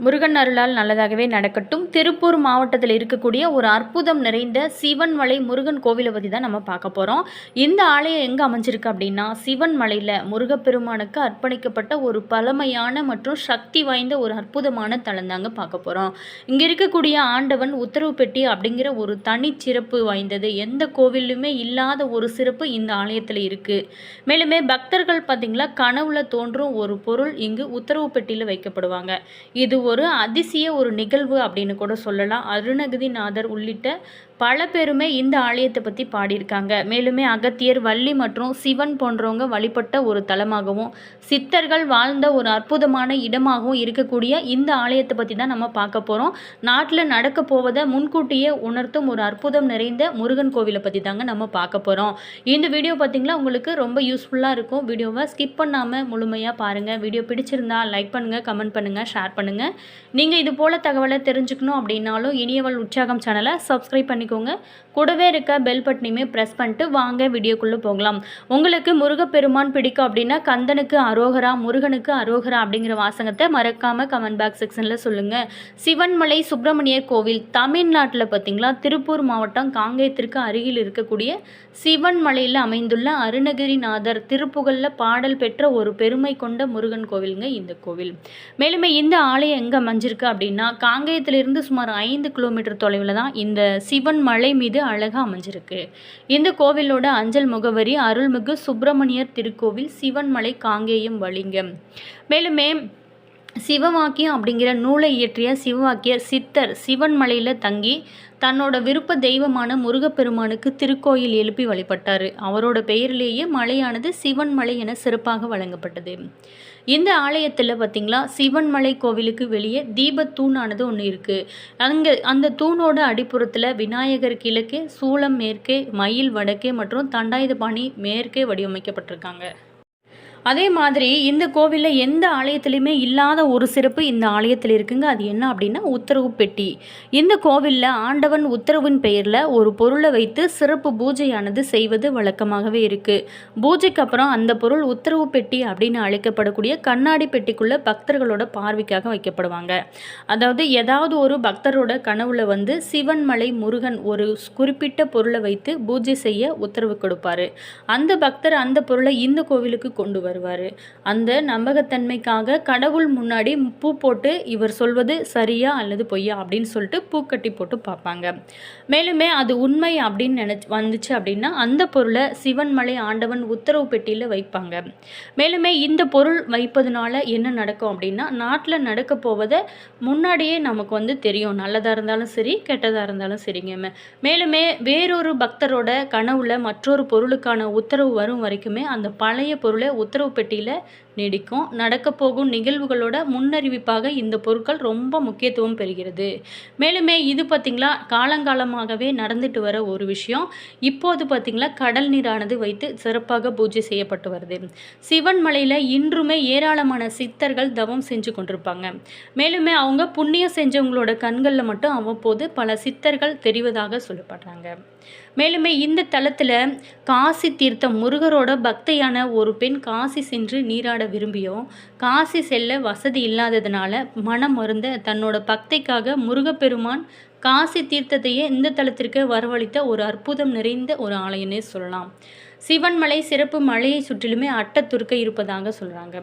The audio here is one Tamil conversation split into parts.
முருகன் அருளால் நல்லதாகவே நடக்கட்டும். திருப்பூர் மாவட்டத்தில் இருக்கக்கூடிய ஒரு அற்புதம் நிறைந்த சிவன்மலை முருகன் கோவிலை பற்றி தான் நம்ம பார்க்க போகிறோம். இந்த ஆலயம் எங்கே அமைஞ்சிருக்கு அப்படின்னா, சிவன்மலையில் முருகப்பெருமானுக்கு அர்ப்பணிக்கப்பட்ட ஒரு பழமையான மற்றும் சக்தி வாய்ந்த ஒரு அற்புதமான தலம் தாங்க பார்க்க போகிறோம். இங்கே இருக்கக்கூடிய ஆண்டவன் உத்தரவு பெட்டி அப்படிங்கிற ஒரு தனிச்சிறப்பு வாய்ந்தது. எந்த கோவிலுமே இல்லாத ஒரு சிறப்பு இந்த ஆலயத்தில் இருக்குது. மேலுமே பக்தர்கள் பார்த்திங்களா, கனவுல தோன்றும் ஒரு பொருள் இங்கு உத்தரவு பெட்டியில் வைக்கப்படுவாங்க. இது ஒரு அதிசய ஒரு நிகழ்வு அப்படின்னு கூட சொல்லலாம். அருணகிரிநாதர் உள்ளிட்ட பல பேருமே இந்த ஆலயத்தை பற்றி பாடியிருக்காங்க. மேலுமே அகத்தியர், வள்ளி மற்றும் சிவன் போன்றவங்க வழிபட்ட ஒரு தலமாகவும் சித்தர்கள் வாழ்ந்த ஒரு அற்புதமான இடமாகவும் இருக்கக்கூடிய இந்த ஆலயத்தை பற்றி தான் நம்ம பார்க்க போகிறோம். நாட்டில் நடக்க போவதை முன்கூட்டியே உணர்த்தும் ஒரு அற்புதம் நிறைந்த முருகன் கோவிலை பற்றி தாங்க நம்ம பார்க்க போகிறோம். இந்த வீடியோ பார்த்திங்களா உங்களுக்கு ரொம்ப யூஸ்ஃபுல்லாக இருக்கும். வீடியோவை ஸ்கிப் பண்ணாமல் முழுமையாக பாருங்கள். வீடியோ பிடிச்சிருந்தா லைக் பண்ணுங்கள், கமெண்ட் பண்ணுங்கள், ஷேர் பண்ணுங்கள். நீங்கள் இது போல் தகவலை தெரிஞ்சுக்கணும் அப்படின்னாலும் இனியவள் உற்சாகம் சேனலை சப்ஸ்கிரைப் பண்ணிக்கோங்க. கூடவே இருக்க பெல் பட்டனையுமே ப்ரெஸ் பண்ணிட்டு வாங்க வீடியோக்குள்ளே போகலாம். உங்களுக்கு முருகப்பெருமான் பிடிக்கும் அப்படின்னா கந்தனுக்கு அரோகரா, முருகனுக்கு அரோகரா அப்படிங்கிற வாசகத்தை மறக்காமல் கமெண்ட் பாக்ஸ் செக்ஷனில் சொல்லுங்கள். சிவன்மலை சுப்பிரமணியர் கோவில் தமிழ்நாட்டில் பார்த்திங்களா, திருப்பூர் மாவட்டம் காங்கேயத்திற்கு அருகில் இருக்கக்கூடிய சிவன்மலையில் அமைந்துள்ள அருணகிரிநாதர் திருப்புகழில் பாடல் பெற்ற ஒரு பெருமை கொண்ட முருகன் கோவிலுங்க இந்த கோவில். மேலுமே இந்த ஆலயம் எங்கே அமைஞ்சிருக்கு அப்படின்னா, காங்கேயத்திலிருந்து சுமார் 5 கிலோமீட்டர் தொலைவில் தான் இந்த சிவன்மலை மீது அழகாக அமைஞ்சிருக்கு. இந்த கோவிலோட அஞ்சல் முகவரி அருள்மிகு சுப்பிரமணியர் திருக்கோவில், சிவன்மலை, காங்கேயம், வலிங்கம். மேலுமே சிவவாக்கியம் அப்படிங்கிற நூலை இயற்றிய சிவவாக்கியர் சித்தர் சிவன்மலையில் தங்கி தன்னோட விருப்ப தெய்வமான முருகப்பெருமானுக்கு திருக்கோயில் எழுப்பி வழிபட்டார். அவரோட பெயரிலேயே மலையானது சிவன்மலை என சிறப்பாக வழங்கப்பட்டது. இந்த ஆலயத்தில் பார்த்திங்களா, சிவன்மலை கோவிலுக்கு வெளியே தீபத்தூணானது ஒன்று இருக்குது. அந்த தூணோட அடிப்புறத்தில் விநாயகர் கிழக்கே, சூளம் மேற்கே, மயில் வடக்கே மற்றும் தண்டாயுதபாணி மேற்கே வடிவமைக்கப்பட்டிருக்காங்க. அதே மாதிரி இந்த கோவிலில் எந்த ஆலயத்துலையுமே இல்லாத ஒரு சிறப்பு இந்த ஆலயத்தில் இருக்குங்க. அது என்ன அப்படின்னா உத்தரவு பெட்டி. இந்த கோவிலில் ஆண்டவன் உத்தரவின் பெயரில் ஒரு பொருளை வைத்து சிறப்பு பூஜையானது செய்வது வழக்கமாகவே இருக்குது. பூஜைக்கு அப்புறம் அந்த பொருள் உத்தரவு பெட்டி அப்படின்னு அழைக்கப்படக்கூடிய கண்ணாடி பெட்டிக்குள்ளே பக்தர்களோட பார்வைக்காக வைக்கப்படுவாங்க. அதாவது ஏதாவது ஒரு பக்தரோட கனவுல சிவன்மலை முருகன் ஒரு குறிப்பிட்ட பொருளை வைத்து பூஜை செய்ய உத்தரவு கொடுப்பாரு. அந்த பக்தர் அந்த பொருளை இந்த கோவிலுக்கு கொண்டு வருவார். அந்த நம்பகத்தன்மைக்காக கடவுள் முன்னாடி பூ போட்டு இவர் சொல்வது சரியா அல்லது பொய்யா அப்படின்னு சொல்லிட்டு பூக்கட்டி போட்டு பார்ப்பாங்க. மேலுமே அது உண்மை அப்படின்னு வந்துச்சு அப்படின்னா அந்த பொருளை சிவன்மலை ஆண்டவன் உத்தரவு பெட்டியில் வைப்பாங்க. மேலுமே இந்த பொருள் வைப்பதனால என்ன நடக்கும் அப்படின்னா, நாட்டில் நடக்க போவதை முன்னாடியே நமக்கு தெரியும். நல்லதாக இருந்தாலும் சரி, கெட்டதாக இருந்தாலும் சரிங்க. மேலுமே வேறொரு பக்தரோட கனவுல மற்றொரு பொருளுக்கான உத்தரவு வரும் வரைக்குமே அந்த பழைய பொருளை உத்தரவு பெட்டியில் நீடிக்கும். நடக்க போகும் நிகழ்வுகளோட முன்னறிவிப்பாக இந்த பொருட்கள் ரொம்ப முக்கியத்துவம் பெறுகிறது. மேலுமே இது பார்த்திங்களா, காலங்காலமாகவே நடந்துட்டு வர ஒரு விஷயம். இப்போது பார்த்திங்களா, கடல் நீரானது வைத்து சிறப்பாக பூஜை செய்யப்பட்டு வருது. சிவன்மலையில் இன்றுமே ஏராளமான சித்தர்கள் தவம் செஞ்சு கொண்டிருப்பாங்க. மேலுமே அவங்க புண்ணியம் செஞ்சவங்களோட கண்களில் மட்டும் அவ்வப்போது பல சித்தர்கள் தெரிவதாக சொல்லப்படுறாங்க. மேலுமே இந்த தலத்தில் காசி தீர்த்தம், முருகரோட பக்தையான ஒரு பெண் காசி சென்று நீராட விரும்பியும் காசி செல்ல வசதி இல்லாததுனால மனம் வருந்த தன்னோட பக்தைக்காக முருகப்பெருமான் காசி தீர்த்தத்தையே இந்த தலத்திற்கு வரவழைத்த ஒரு அற்புதம் நிறைந்த ஒரு ஆலயம்னே சொல்லலாம். சிவன்மலை சிறப்பு மலையை சுற்றிலுமே அட்டத்துர்க்கை இருப்பதாக சொல்கிறாங்க.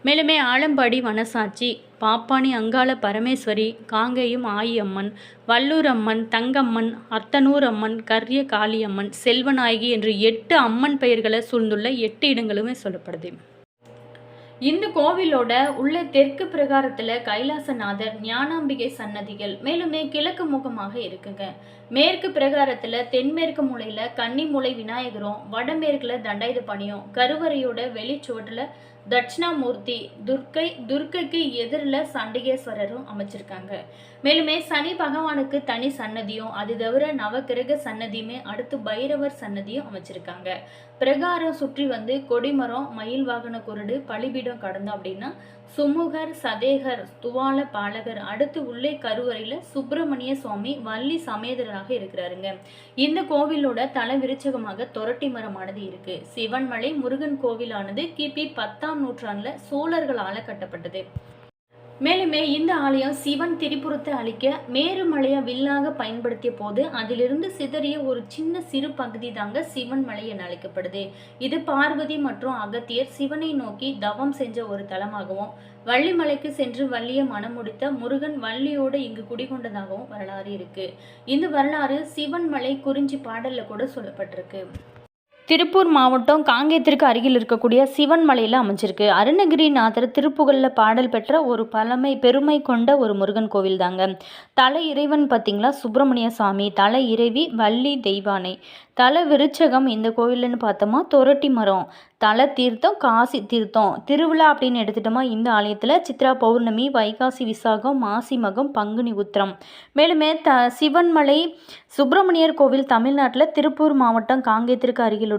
மேலுமே ஆலம்பாடி வனசாட்சி, பாப்பானி அங்காள பரமேஸ்வரி, காங்கேயம் ஆயி அம்மன், வல்லூர் அம்மன், தங்கம்மன், அத்தனூர் அம்மன், கரிய காளியம்மன், செல்வநாயகி என்று 8 அம்மன் பெயர்களை சூழ்ந்துள்ள 8 இடங்களுமே சொல்லப்படுது. இந்த கோவிலோட உள்ள தெற்கு பிரகாரத்தில் கைலாசநாதர், ஞானாம்பிகை சன்னதிகள் மேலுமே கிழக்கு முகமாக இருக்குங்க. மேற்கு பிரகாரத்தில் தென்மேற்கு மூலையில் கன்னிமூலை விநாயகரும், வடமேற்கில் தண்டாயுதபாணியும், கருவறையோட வெளிச்சுவற்றில் தட்சிணாமூர்த்தி, துர்க்கைக்கு எதிரில் சண்டிகேஸ்வரரும் அமைச்சிருக்காங்க. மேலுமே சனி பகவானுக்கு தனி சன்னதியும், அது தவிர நவகிரக சன்னதியுமே, அடுத்து பைரவர் சன்னதியும் அமைச்சிருக்காங்க. பிரகாரம் சுற்றி கொடிமரம், மயில் வாகன குருடு, பலிபீடம் கடந்தோம் அப்படின்னா சுமுகர், சதேகர், துவால பாலகர், அடுத்து உள்ளே கருவறையில் சுப்பிரமணிய சுவாமி வள்ளி சமேதராக இருக்கிறாருங்க. இந்த கோவிலோட தல விருச்சகமாக தொரட்டி மரமானது இருக்கு. சிவன்மலை முருகன் கோவிலானது கிபி 10ஆம் நூற்றாண்டுல சோழர்களால் கட்டப்பட்டது. மேலுமே இந்த ஆலயம் சிவன் திரிபுரத்தை அழிக்க மேருமலையை வில்லாக பயன்படுத்திய போது அதிலிருந்து சிதறிய ஒரு சின்ன சிறு பகுதி தாங்க சிவன் மலை என அழைக்கப்படுது. இது பார்வதி மற்றும் அகத்தியர் சிவனை நோக்கி தவம் செஞ்ச ஒரு தலமாகவும், வள்ளிமலைக்கு சென்று வள்ளியை மனம் முடித்த முருகன் வள்ளியோடு இங்கு குடிகொண்டதாகவும் வரலாறு இருக்கு. இந்த வரலாறு சிவன் மலை குறிஞ்சி பாடல்ல கூட சொல்லப்பட்டிருக்கு. திருப்பூர் மாவட்டம் காங்கேயத்திற்கு அருகில் இருக்கக்கூடிய சிவன் மலையில் அமைஞ்சிருக்கு. அருணகிரிநாதர் திருப்புகழில் பாடல் பெற்ற ஒரு பெருமை கொண்ட ஒரு முருகன் கோவில் தாங்க. தலை இறைவன் பார்த்திங்களா சுப்பிரமணிய சாமி, தலை இறைவி வள்ளி தெய்வானை, தலை விருச்சகம். இந்த கோவில்னு பார்த்தோமா தொரட்டி மரம், தலை தீர்த்தம் காசி தீர்த்தம். திருவிழா அப்படின்னு எடுத்துட்டோமா இந்த ஆலயத்தில் சித்ரா பௌர்ணமி, வைகாசி விசாகம், மாசி மகம், பங்குனி உத்திரம். மேலுமே சிவன்மலை சுப்பிரமணியர் கோவில் தமிழ்நாட்டில் திருப்பூர் மாவட்டம் காங்கேயத்திற்கு அருகிலுடைய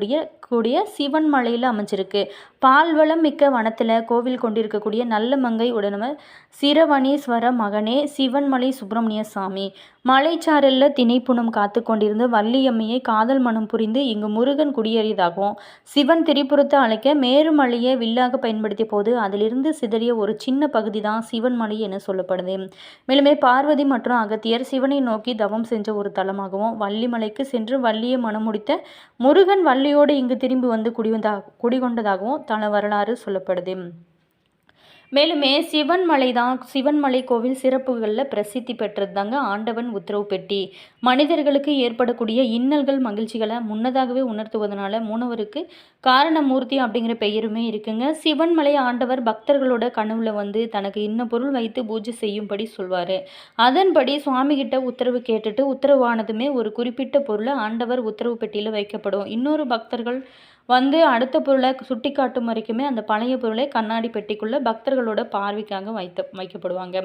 சிவன் மலையில் அமைஞ்சிருக்கு. பால்வளம் மிக்க வனத்தில் கோவில் கொண்டிருக்கக்கூடிய நல்ல மங்கை உடனவர் சிரவணீஸ்வர மகனே சிவன்மலை சுப்பிரமணிய சாமி. மலைச்சாரலில் திணைப்புணம் காத்து கொண்டிருந்த வள்ளியம்மையை காதல் மனம் புரிந்து இங்கு முருகன் குடியேறியதாகவும், சிவன் திரிபுரத்தை அழைக்க மேருமலையை வில்லாக பயன்படுத்திய போது அதிலிருந்து சிதறிய ஒரு சின்ன பகுதி தான் சிவன்மலை என சொல்லப்படுது. மேலுமே பார்வதி மற்றும் அகத்தியர் சிவனை நோக்கி தவம் செஞ்ச ஒரு தலமாகவும், வள்ளிமலைக்கு சென்று வள்ளியை மனம் முடித்த முருகன் வள்ளியோடு இங்கு திரும்பி வந்து குடிகொண்டதாகவும் தல வரலாறு சொல்லப்படுது. மேலுமே சிவன்மலை கோவில் சிறப்புகளில் பிரசித்தி பெற்றது தாங்க ஆண்டவன் உத்தரவு பெட்டி. மனிதர்களுக்கு ஏற்படக்கூடிய இன்னல்கள் மகிழ்ச்சிகளை முன்னதாகவே உணர்த்துவதனால மூணவருக்கு காரணமூர்த்தி அப்படிங்கிற பெயருமே இருக்குங்க. சிவன்மலை ஆண்டவர் பக்தர்களோட கனவுல வந்து தனக்கு இன்ன பொருள் வைத்து பூஜை செய்யும்படி சொல்வார். அதன்படி சுவாமி கிட்ட உத்தரவு கேட்டுட்டு உத்தரவானதுமே ஒரு குறிப்பிட்ட பொருளை ஆண்டவர் உத்தரவு பெட்டியில் வைக்கப்படும். இன்னொரு பக்தர்கள் வந்து அடுத்த பொருளை சுட்டி காட்டும் வரைக்குமே அந்த பழைய பொருளை கண்ணாடி பெட்டிக்குள்ளே பக்தர்களோட பார்வைக்காக வைக்கப்படுவாங்க.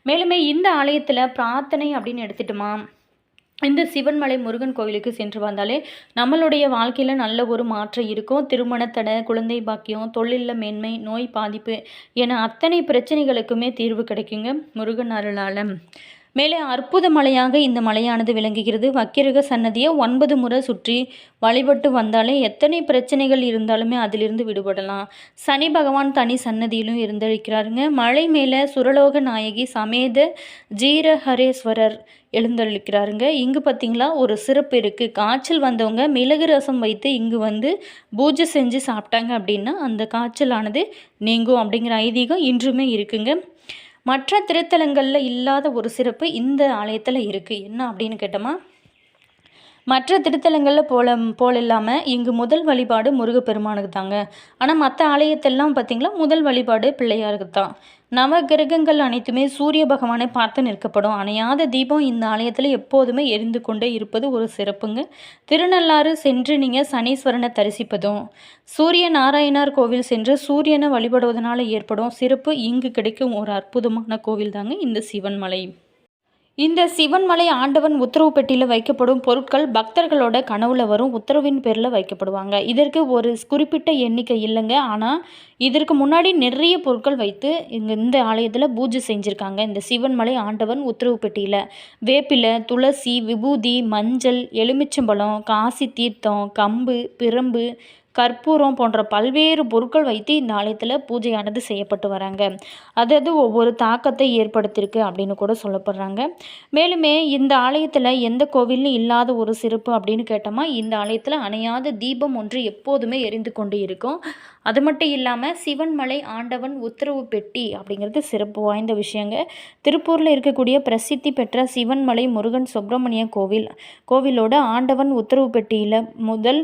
மேலுமே இந்த ஆலயத்தில் பிரார்த்தனை அப்படின்னு எடுத்துட்டோமா, இந்த சிவன்மலை முருகன் கோவிலுக்கு சென்று வந்தாலே நம்மளுடைய வாழ்க்கையில் நல்ல ஒரு மாற்றம் இருக்கும். திருமணத்தடை, குழந்தை பாக்கியம், தொழிலில் மேன்மை, நோய் பாதிப்பு என அத்தனை பிரச்சனைகளுக்குமே தீர்வு கிடைக்குங்க முருகன் அருளால். மேலே அற்புத மலையாக இந்த மலையானது விளங்குகிறது. வக்கிரக சன்னதியை 9 முறை சுற்றி வழிபட்டு வந்தாலே எத்தனை பிரச்சனைகள் இருந்தாலுமே அதிலிருந்து விடுபடலாம். சனி பகவான் தனி சன்னதியிலும் இருந்தளிக்கிறாருங்க. மலை மேலே சுரலோக நாயகி சமேத ஜீரஹரேஸ்வரர் எழுந்தளிக்கிறாருங்க. இங்கு பார்த்திங்களா ஒரு சிறப்பு இருக்குது. காய்ச்சல் வந்தவங்க மிளகு ரசம் வைத்து இங்கு வந்து பூஜை செஞ்சு சாப்பிட்டாங்க அப்படின்னா அந்த காய்ச்சலானது நீங்கும் அப்படிங்கிற ஐதீகம் இன்றுமே இருக்குங்க. மற்ற திருத்தலங்களில் இல்லாத ஒரு சிறப்பு இந்த ஆலயத்தில் இருக்குது. என்ன அப்படின்னு கேட்டோமா, மற்ற திருத்தலங்களில் போல இல்லாமல் இங்கு முதல் வழிபாடு முருகப்பெருமானுக்கு தாங்க. ஆனால் மற்ற ஆலயத்தெல்லாம் பார்த்திங்களா முதல் வழிபாடு பிள்ளையாருக்கு தான். நவ கிரகங்கள் அனைத்துமே சூரிய பகவானை பார்த்து நிற்கப்படும். அணையாத தீபம் இந்த ஆலயத்தில் எப்போதுமே எரிந்து கொண்டே இருப்பது ஒரு சிறப்புங்க. திருநள்ளாறு சென்று நீங்கள் சனீஸ்வரனை தரிசிப்பதும், சூரிய நாராயணார் கோவில் சென்று சூரியனை வழிபடுவதனால ஏற்படும் சிறப்பு இங்கு கிடைக்கும் ஒரு அற்புதமான கோவில் தாங்க இந்த சிவன்மலை. இந்த சிவன்மலை ஆண்டவன் உத்தரவு பெட்டியில் வைக்கப்படும் பொருட்கள் பக்தர்களோட கனவுல வரும் உத்தரவின் பேரில் வைக்கப்படுவாங்க. இதற்கு ஒரு குறிப்பிட்ட எண்ணிக்கை இல்லைங்க. ஆனால் இதற்கு முன்னாடி நிறைய பொருட்கள் வைத்து இந்த ஆலயத்தில் பூஜை செஞ்சுருக்காங்க. இந்த சிவன்மலை ஆண்டவன் உத்தரவு பெட்டியில் வேப்பிலை, துளசி, விபூதி, மஞ்சள், எலுமிச்சம்பழம், காசி தீர்த்தம், கம்பு, பிரம்பு, கற்பூரம் போன்ற பல்வேறு பொருட்கள் வைத்து இந்த ஆலயத்தில் பூஜையானது செய்யப்பட்டு வராங்க. அதாவது ஒவ்வொரு தாக்கத்தை ஏற்படுத்தியிருக்கு அப்படின்னு கூட சொல்லப்படுறாங்க. மேலுமே இந்த ஆலயத்தில் எந்த கோவிலும் இல்லாத ஒரு சிறப்பு அப்படின்னு கேட்டோமா, இந்த ஆலயத்தில் அணையாத தீபம் ஒன்று எப்போதுமே எரிந்து கொண்டு இருக்கும். அது மட்டும் இல்லாமல் சிவன்மலை ஆண்டவன் உத்தரவு பெட்டி அப்படிங்கிறது சிறப்பு வாய்ந்த விஷயங்க. திருப்பூரில் இருக்கக்கூடிய பிரசித்தி பெற்ற சிவன்மலை முருகன் சுப்பிரமணிய கோவிலோட ஆண்டவன் உத்தரவு பெட்டியில் முதல்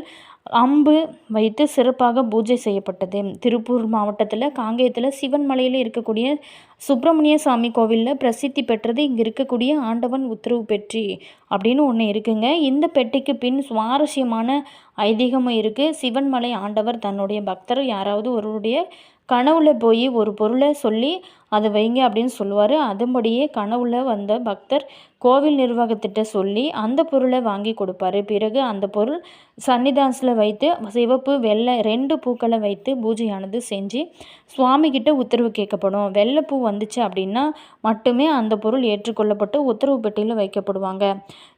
அம்பு வைத்து சிறப்பாக பூஜை செய்யப்பட்டது. திருப்பூர் மாவட்டத்தில் காங்கேயத்தில் சிவன்மலையில் இருக்கக்கூடிய சுப்பிரமணிய சாமி கோவிலில் பிரசித்தி பெற்றது இங்கே இருக்கக்கூடிய ஆண்டவன் உத்தரவு பெட்டி அப்படின்னு ஒன்று இருக்குங்க. இந்த பெட்டிக்கு பின் சுவாரஸ்யமான ஐதீகமும் இருக்குது. சிவன்மலை ஆண்டவர் தன்னுடைய பக்தர் யாராவது ஒருவருடைய கனவுல போய் ஒரு பொருளை சொல்லி அதை வைங்க அப்படின்னு சொல்லுவார். அதன்படியே கனவுல வந்த பக்தர் கோவில் நிர்வாகத்திட்ட சொல்லி அந்த பொருளை வாங்கி கொடுப்பார். பிறகு அந்த பொருள் சன்னிதானத்தில் வைத்து சிவப்பு வெள்ளை 2 பூக்களை வைத்து பூஜையானது செஞ்சு சுவாமிகிட்ட உத்தரவு கேட்கப்படும். வெள்ளைப்பூ வந்துச்சு அப்படின்னா மட்டுமே அந்த பொருள் ஏற்றுக்கொள்ளப்பட்டு உத்தரவு பெட்டியில் வைக்கப்படுவாங்க.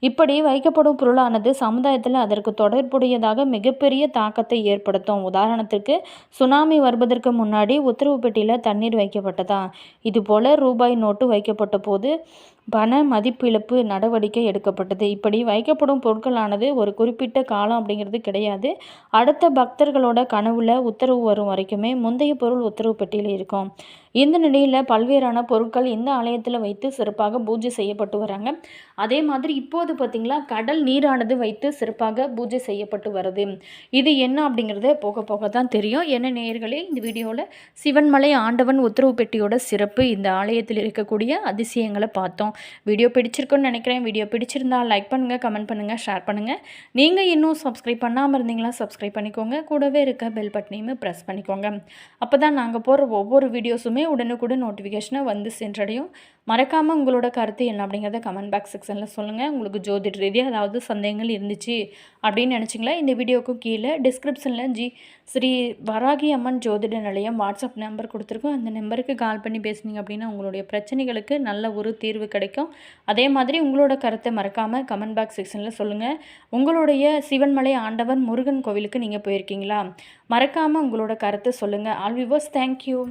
இப்படி வைக்கப்படும் பொருளானது சமுதாயத்தில் அதற்கு தொடர்புடையதாக மிகப்பெரிய தாக்கத்தை ஏற்படுத்தும். உதாரணத்திற்கு சுனாமி வருவதற்கு முன்னாடி உத்தரவு பெட்டியில் தண்ணீர் வைக்கப்பட்டதா, இதுபோல் ரூபாய் நோட்டு வைக்கப்பட்ட போது பண மதிப்பிழப்பு நடவடிக்கை எடுக்கப்பட்டது. இப்படி வைக்கப்படும் பொருட்களானது ஒரு குறிப்பிட்ட காலம் அப்படிங்கிறது கிடையாது. அடுத்த பக்தர்களோட கனவுல உத்தரவு வரும் வரைக்குமே முந்தைய பொருள் உத்தரவு பெட்டியில் இருக்கும். இந்த நிலையில் பல்வேறான பொருட்கள் இந்த ஆலயத்தில் வைத்து சிறப்பாக பூஜை செய்யப்பட்டு வராங்க. அதே மாதிரி இப்போது பார்த்திங்களா கடல் நீரானது வைத்து சிறப்பாக பூஜை செய்யப்பட்டு வருது. இது என்ன அப்படிங்கிறத போக போக தான் தெரியும். என்ன நேயர்களே, இந்த வீடியோவில் சிவன்மலை ஆண்டவன் உத்தரவு பெட்டியோட சிறப்பு, இந்த ஆலயத்தில் இருக்கக்கூடிய அதிசயங்களை பார்த்தோம். வீடியோ பிடிச்சிருக்குன்னு நினைக்கிறேன். வீடியோ பிடிச்சிருந்தால் லைக் பண்ணுங்கள், கமெண்ட் பண்ணுங்கள், ஷேர் பண்ணுங்கள். நீங்கள் இன்னும் சப்ஸ்கிரைப் பண்ணாமல் இருந்தீங்களா சப்ஸ்கிரைப் பண்ணிக்கோங்க. கூடவே இருக்க பெல் பட்டனையுமே ப்ரெஸ் பண்ணிக்கோங்க. அப்போ தான் நாங்கள் போடுற ஒவ்வொரு வீடியோஸுமே உடனுக்குடன் நோட்டிஃபிகேஷனை வந்து சென்றடையும். மறக்காமல் உங்களோட கருத்து என்ன அப்படிங்கிறத கமெண்ட் பாக்ஸ் செக்ஷனில் சொல்லுங்கள். உங்களுக்கு ஜோதிட ரீதியாக ஏதாவது சந்தேகங்கள் இருந்துச்சு அப்படின்னு நினச்சிங்களா, இந்த வீடியோவுக்கு கீழே டிஸ்கிரிப்ஷனில் ஸ்ரீ வராகி அம்மன் ஜோதிட நிலையம் வாட்ஸ்அப் நம்பர் கொடுத்துருக்கோம். அந்த நம்பருக்கு கால் பண்ணி பேசுனீங்க அப்படின்னா உங்களுடைய பிரச்சனைகளுக்கு நல்ல ஒரு தீர்வு கிடைக்கும். அதே மாதிரி உங்களோட கருத்தை மறக்காமல் கமெண்ட் பாக்ஸ் செக்ஷனில் சொல்லுங்கள். உங்களுடைய சிவன்மலை ஆண்டவன் முருகன் கோவிலுக்கு நீங்கள் போயிருக்கீங்களா? மறக்காமல் உங்களோட கருத்தை சொல்லுங்கள். All viewers, thank you.